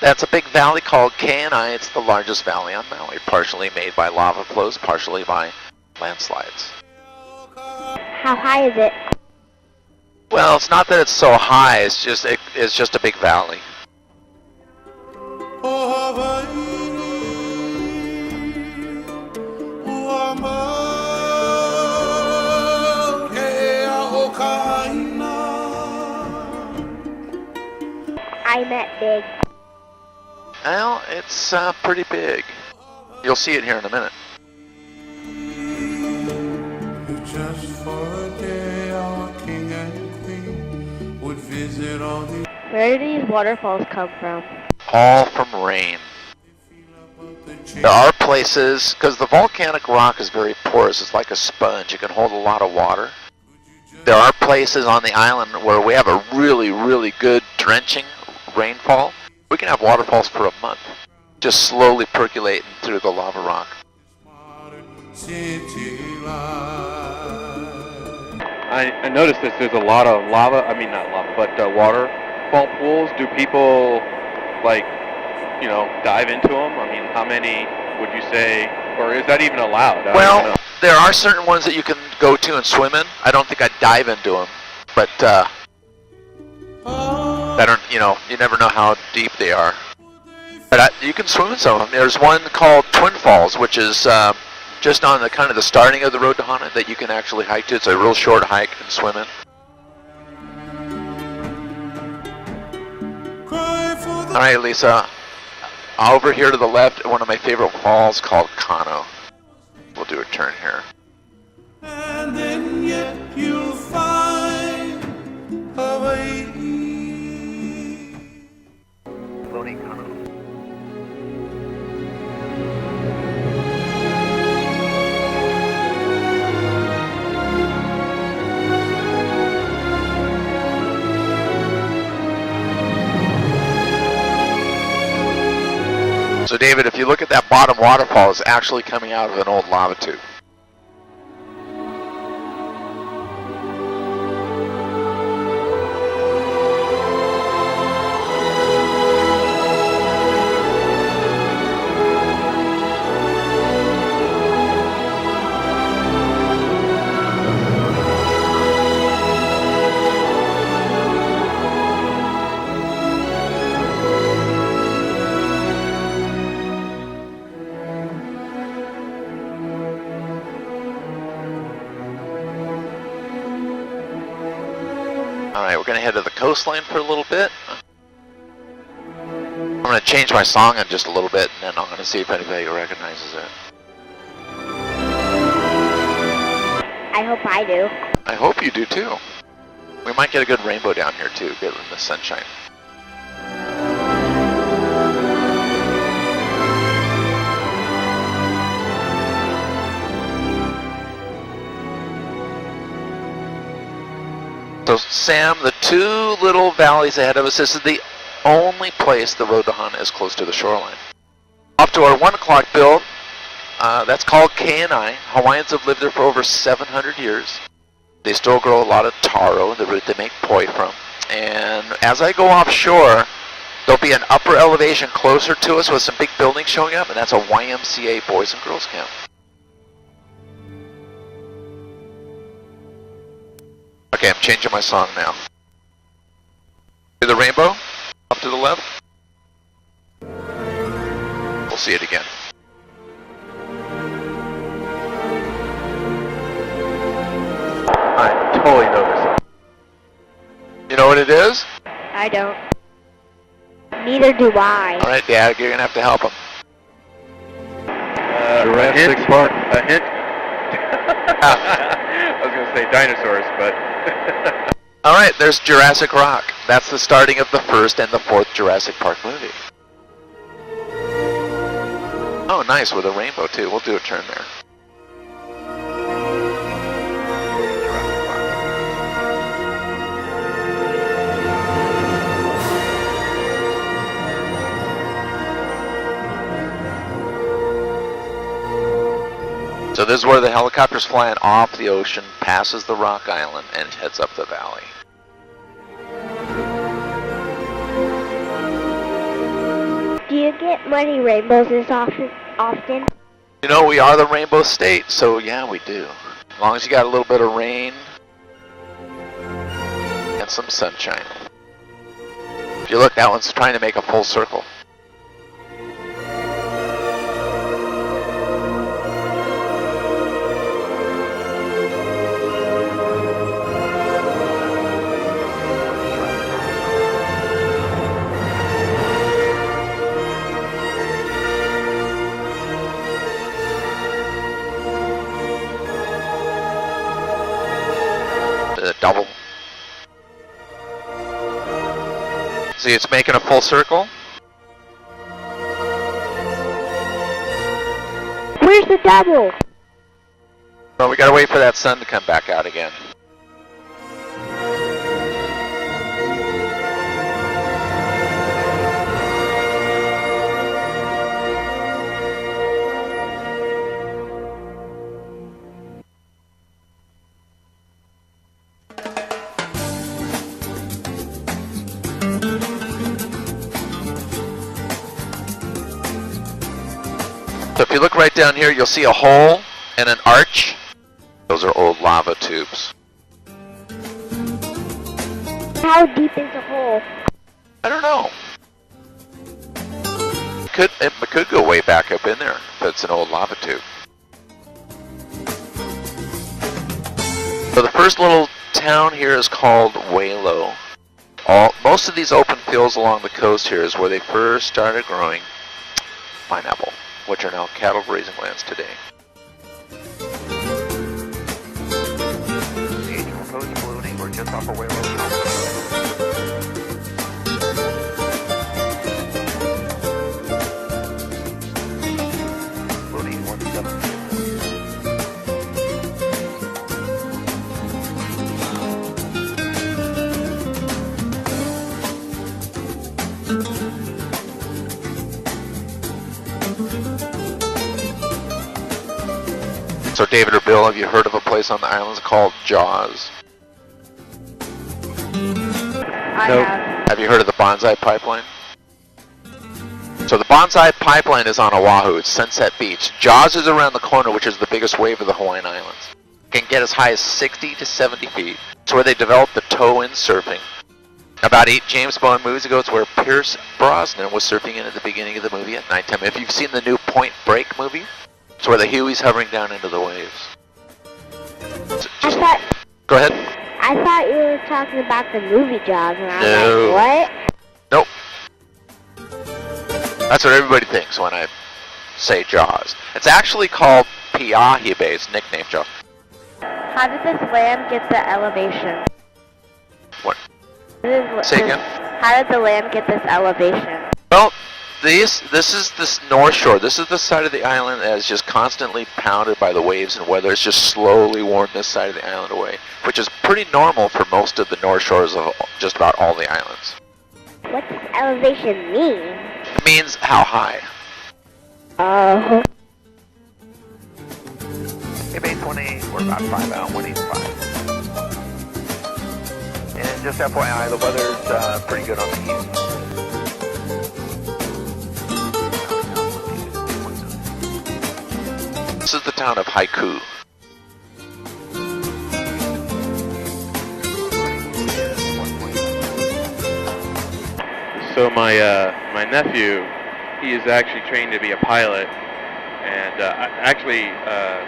That's a big valley called KNI. It's the largest valley on Maui, partially made by lava flows, partially by landslides. How high is it? Well, it's not that it's so high, it's just a big valley. I meant big. Well, it's pretty big. You'll see it here in a minute. Just for a day, our king and queen would visit all the... Where do these waterfalls come from? All from rain. There are places, because the volcanic rock is very porous, it's like a sponge, it can hold a lot of water. There are places on the island where we have a really, really good drenching rainfall. We can have waterfalls for a month, just slowly percolating through the lava rock. I noticed that there's a lot of lava, I mean not lava, but waterfall pools. Do people, like, you know, dive into them? I mean, how many would you say, or is that even allowed? Well, there are certain ones that you can go to and swim in. I don't think I'd dive into them, but I don't, you know, you never know how deep they are. But you can swim in some of them. There's one called Twin Falls, which is just on the kind of the starting of the road to Hana that you can actually hike to. It's a real short hike and swim in. All right, Lisa. Over here to the left, one of my favorite falls called Kano. We'll do a turn here. And then yet you'll find a way. So David, if you look at that bottom waterfall, it's actually coming out of an old lava tube. Alright, we're going to head to the coastline for a little bit. I'm going to change my song in just a little bit, and then I'm going to see if anybody recognizes it. I hope I do. I hope you do too. We might get a good rainbow down here too, get in the sunshine. So Sam, the two little valleys ahead of us, this is the only place the road to Hana is close to the shoreline. Off to our 1 o'clock build, that's called KNI. Hawaiians have lived there for over 700 years. They still grow a lot of taro, the root they make poi from. And as I go offshore, there'll be an upper elevation closer to us with some big buildings showing up, and that's a YMCA Boys and Girls Camp. Okay, I'm changing my song now. See the rainbow? Up to the left? We'll see it again. I totally know this song. You know what it is? I don't. Neither do I. Alright, Dad, you're gonna have to help him. Jurassic Park. A hint? I was going to say dinosaurs, but... Alright, there's Jurassic Rock. That's the starting of the first and the fourth Jurassic Park movie. Oh, nice, with a rainbow too. We'll do a turn there. So this is where the helicopter's flying off the ocean, passes the rock island, and heads up the valley. you get muddy rainbows this often? You know, we are the Rainbow State, so yeah, we do. As long as you got a little bit of rain and some sunshine. If you look, that one's trying to make a full circle. Double. See, it's making a full circle. Where's the double? Well, we gotta wait for that sun to come back out again. So if you look right down here, you'll see a hole and an arch. Those are old lava tubes. How deep is the hole? I don't know. It could go way back up in there if it's an old lava tube. So the first little town here is called Walo. Most of these open fields along the coast here is where they first started growing pineapple, which are now cattle grazing lands today. Proposed floating, we're just off of Walo. Floating 17. So David or Bill, have you heard of a place on the islands called Jaws? I have. Have you heard of the Bonsai Pipeline? So the Bonsai Pipeline is on Oahu. It's Sunset Beach. Jaws is around the corner, which is the biggest wave of the Hawaiian Islands. It can get as high as 60 to 70 feet. It's where they developed the toe-in surfing. About 8 James Bond movies ago, it's where Pierce Brosnan was surfing in at the beginning of the movie at nighttime. If you've seen the new Point Break movie, it's where the Huey's hovering down into the waves. Go ahead. I thought you were talking about the movie Jaws, and I was No. like, what? Nope. That's what everybody thinks when I say Jaws. It's actually called Piahi Bay. It's nicknamed Jaws. How did this land get the elevation? What? Say again? How did the land get this elevation? Well, this is this north shore. This is the side of the island that is just constantly pounded by the waves and weather. It's just slowly worn this side of the island away, which is pretty normal for most of the north shores of just about all the islands. What does elevation mean? It means how high. Oh. Hey, base 180, we're about 5 out, 185. And just FYI, the weather's pretty good on the east. This is the town of Haiku. So my nephew, he is actually trained to be a pilot, and actually a